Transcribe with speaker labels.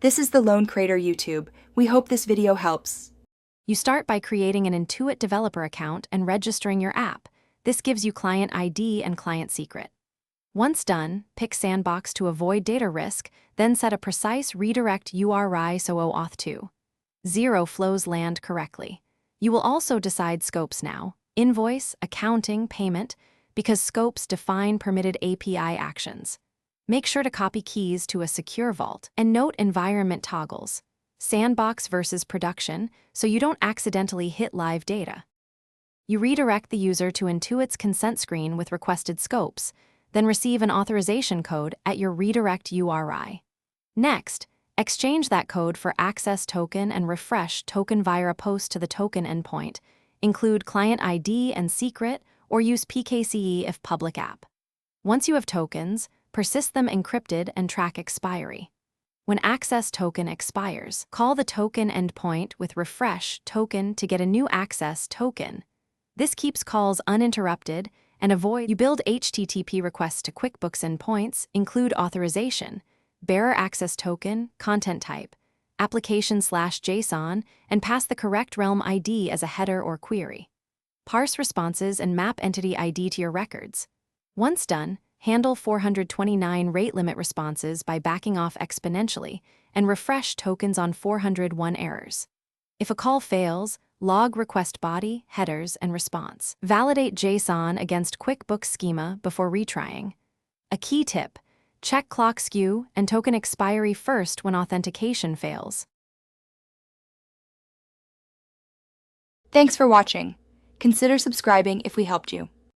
Speaker 1: This is the Lone Creator YouTube. We hope this video helps.
Speaker 2: You start by creating an Intuit developer account and registering your app. This gives you client ID and client secret. Once done, pick Sandbox to avoid data risk, then set a precise redirect URI so OAuth 2.0 flows land correctly. You will also decide scopes now: invoice, accounting, payment, because scopes define permitted API actions. Make sure to copy keys to a secure vault and note environment toggles, sandbox versus production, so you don't accidentally hit live data. You redirect the user to Intuit's consent screen with requested scopes, then receive an authorization code at your redirect URI. Next, exchange that code for access token and refresh token via a post to the token endpoint. Include client ID and secret, or use PKCE if public app. Once you have tokens, persist them encrypted and track expiry. When access token expires, call the token endpoint with refresh token to get a new access token. This keeps calls uninterrupted and avoid. You build HTTP requests to QuickBooks endpoints, include authorization, bearer access token, content type, application/JSON, and pass the correct realm ID as a header or query. Parse responses and map entity ID to your records. Once done, handle 429 rate limit responses by backing off exponentially and refresh tokens on 401 errors. If a call fails, log request body, headers, and response. Validate JSON against QuickBooks schema before retrying. A key tip: check clock skew and token expiry first when authentication fails.
Speaker 1: Thanks for watching. Consider subscribing if we helped you.